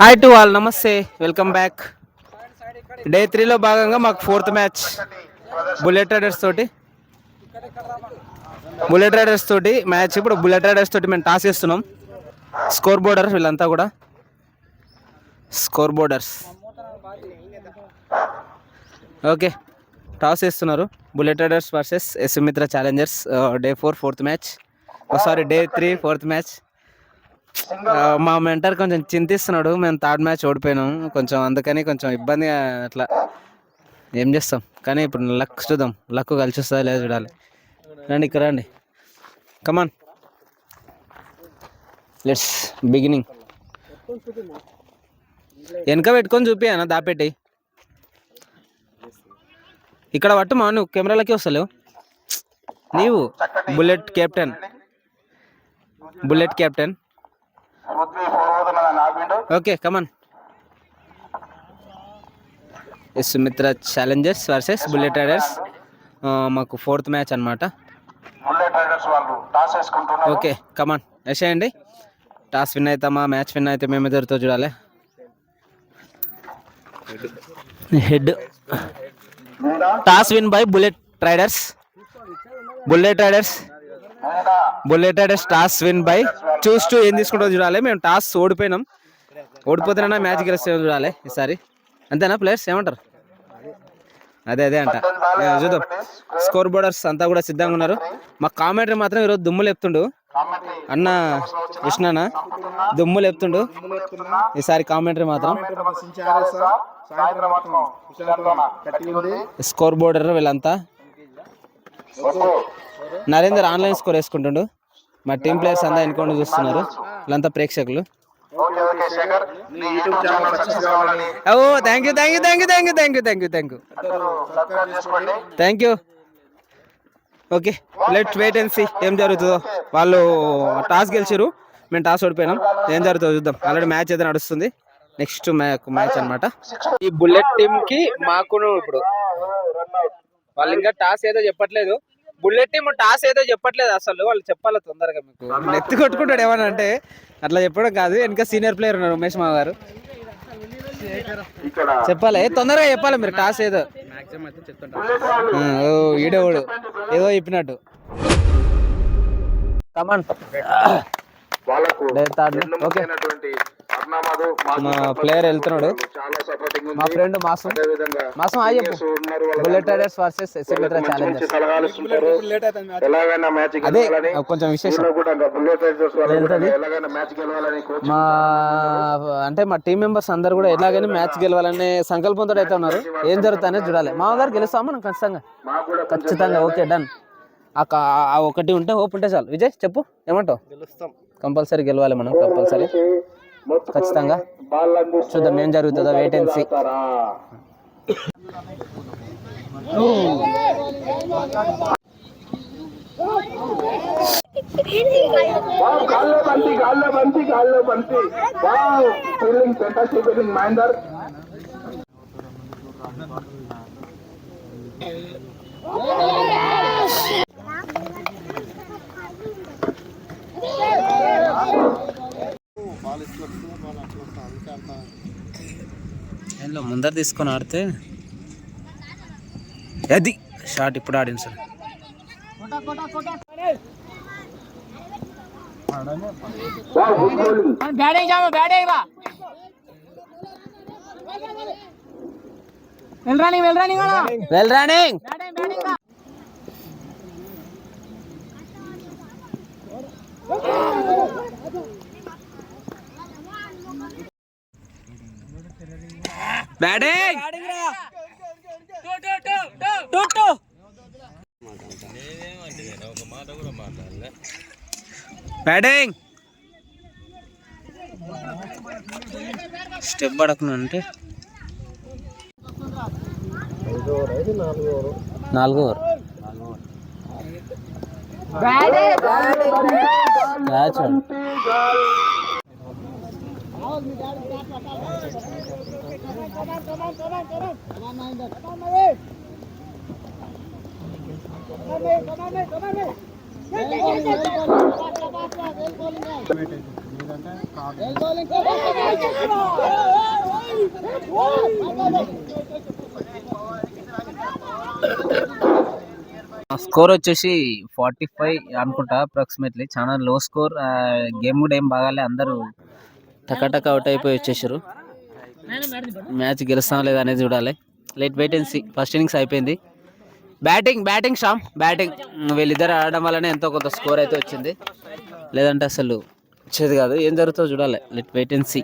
Hi to all, నమస్తే, welcome back. Day 3లో భాగంగా మాకు 4th మ్యాచ్ బుల్లెట్ రైడర్స్ తోటి మ్యాచ్. ఇప్పుడు బుల్లెట్ రైడర్స్ తోటి మేము టాస్ చేస్తున్నాం. స్కోర్ బోర్డర్ వీళ్ళంతా కూడా స్కోర్ బోర్డర్స్. ఓకే, టాస్ చేస్తున్నారు. Bullet riders versus Sumitra Challengers. Day 4 4th match, sorry day 3 4th match. మా మెంటర్ కొంచెం చింతిస్తున్నాడు, మేము 3rd మ్యాచ్ ఓడిపోయినాం కొంచెం, అందుకని కొంచెం ఇబ్బందిగా అట్లా. ఏం చేస్తాం కానీ ఇప్పుడు లక్ చూద్దాం, లక్ కలిసి వస్తుందా లేదా చూడాలి. రండి ఇక్కడ రండి, కమాన్, లెట్స్ బిగినింగ్. వెనక పెట్టుకొని చూపియానా, దాపెట్టి ఇక్కడ పట్టుమా, నువ్వు కెమెరాలకి వస్తలేవు నీవు. Bullet captain okay, come on. Sumitra challengers versus bullet riders. మాకు 4th మ్యాచ్ అనమాట. ఓకే, కమాన్ వేసేయండి. టాస్ విన్ అవుతామా, మ్యాచ్ విన్ అయితే మేము ఎదురుతో చూడాలి. Head toss win by bullet riders toss win by. చూస్తూ ఏం తీసుకుంటో చూడాలి. మేము టాస్ ఓడిపోతున్నా మ్యాచ్ గెలిస్తే చూడాలి ఈసారి. అంతేనా ప్లేయర్స్, ఏమంటారు? అదే అంట, చూద్దాం. స్కోర్ బోర్డర్స్ అంతా కూడా సిద్ధంగా ఉన్నారు. మా కామెంటరీ మాత్రం ఈరోజు దుమ్ము లేపుతుండు అన్న, కృష్ణనా దుమ్ము లేపుతుండు ఈసారి కామెంటరీ మాత్రం. స్కోర్ బోర్డర్ వీళ్ళంతా. నరేందర్ ఆన్లైన్ స్కోర్ వేసుకుంటుండు. మా టీం ప్లేయర్స్ అంతా ఎన్నుకొని చూస్తున్నారు, వీళ్ళంతా ప్రేక్షకులు. Thank you. Okay, let's wait and see ఏం జరుగుతుందో. వాళ్ళు టాస్ గెలిచారు, మేము టాస్ ఓడిపోయినాం. ఏం జరుగుతుందో చూద్దాం. ఆల్రెడీ మ్యాచ్ అయితే నడుస్తుంది. నెక్స్ట్ మ్యాచ్ అనమాట ఈ బుల్లెట్ టీమ్ కి మాకును. ఇప్పుడు వాళ్ళు ఇంకా టాస్ ఏదో చెప్పట్లేదు. బుల్లెట్ టీమ్ టాస్ ఏదో చెప్పట్లేదు అసలు. వాళ్ళు చెప్పాలి తొందరగా. మీకు నెత్తి కొట్టుకుంటాడు ఏమన్నా అంటే, అట్లా చెప్పడం కాదు. వెనక సీనియర్ ప్లేయర్ ఉన్నారు, ఉమేష్ మావ గారు. చెప్పాలి, తొందరగా చెప్పాలి మీరు టాస్ ఏదో. ఈడోడు ఏదో చెప్పినట్టు. కమాన్. ఓకే, మా ప్లేయర్ వెళ్తున్నాడు. మా ఫ్రెండ్ మాసం ఆగి చెప్పు. Bullet riders versus Sumitra Challengers. అదే కొంచెం విశేషం. మా అంటే మా టీం మెంబర్స్ అందరు కూడా ఎలాగైనా మ్యాచ్ గెలవాలనే సంకల్పంతో అయితే ఉన్నారు. ఏం జరుగుతుందనేది చూడాలి. మా గారు గెలుస్తాము మనం ఖచ్చితంగా. Okay, done. ఒకటి ఉంటే హోప్ ఉంటే చాలు. విజయ్ చెప్పు, ఏమంటావు? కంపల్సరీ గెలవాలి మనం, కంపల్సరీ, ఖచ్చితంగా. చూద్దాం ఏం జరుగుతుందో, వెయిట్ అండ్ సీ. ముందర తీసుకొని ఆడితే అది షాట్. ఇప్పుడు ఆడింది sir. Well running. Batting. Batting step పడకున్నా అంటే 4 ఓవర్ మ్యాచ్. స్కోర్ వచ్చేసి 45 అనుకుంటా అప్రాక్సిమేట్లీ. చాలా లో స్కోర్. గేమ్ కూడా ఏం బాగాలే, అందరూ టకాటక అవుట్ అయిపోయి వచ్చేసారు. మ్యాచ్ గెలుస్తాం లేదా అనేది చూడాలి. Let wait and see. First innings అయిపోయింది. Batting Shyam batting. వీళ్ళిద్దరు ఆడడం వల్లనే ఎంతో కొంత స్కోర్ అయితే వచ్చింది, లేదంటే అసలు వచ్చేది కాదు. ఏం జరుగుతుందో చూడాలి. Let wait and see.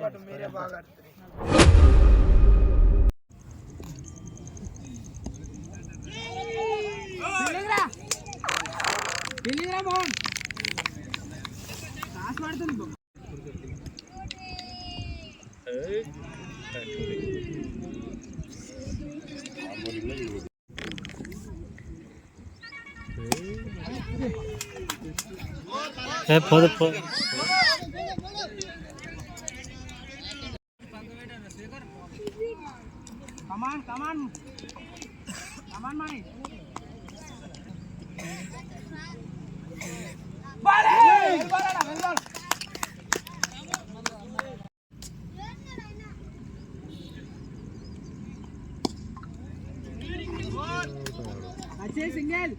Single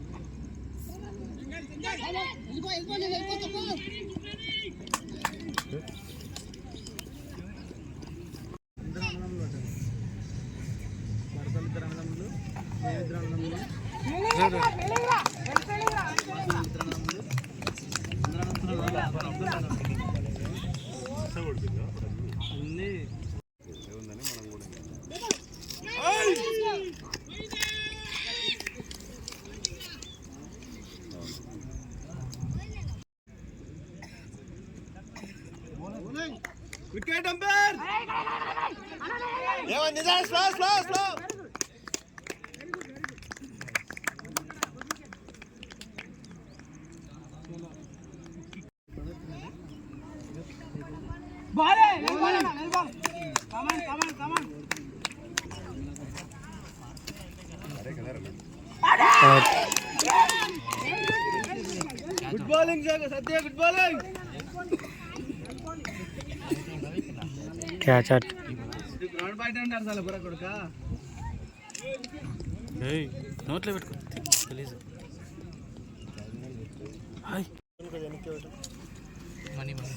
wicket umpire. ఏమో నిజా స్లో స్లో స్లో. బాలే నిల్బాల్ నిల్బాల్. Come on come on come on. Good bowling Satya, good bowling. Catch at ground బయట అంటారు చాలా బుర్ర కొడుక. నోట్లో పెట్టుకో please. Hi money money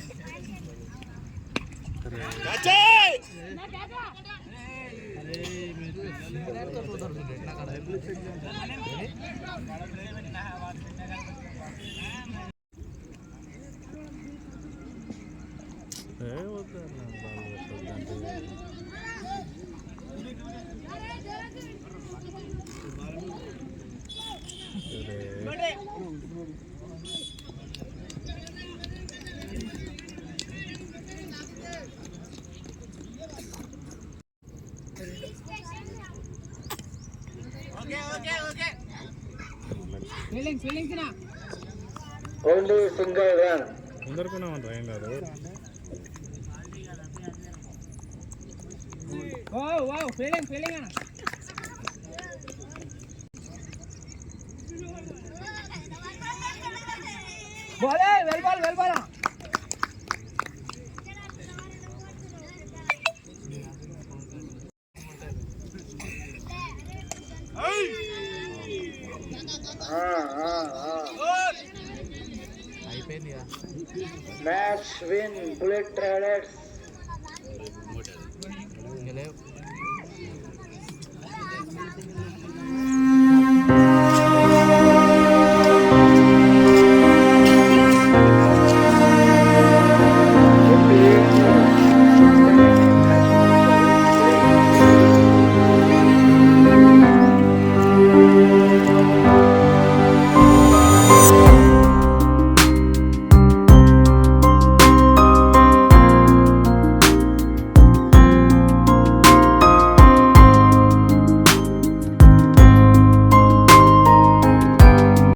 only single run. అందరికీ ఏం కాదు. ఫీలింగ్ అన్న. బాలే వెల్బాల్ వెల్బాల్. Match win bullet traders.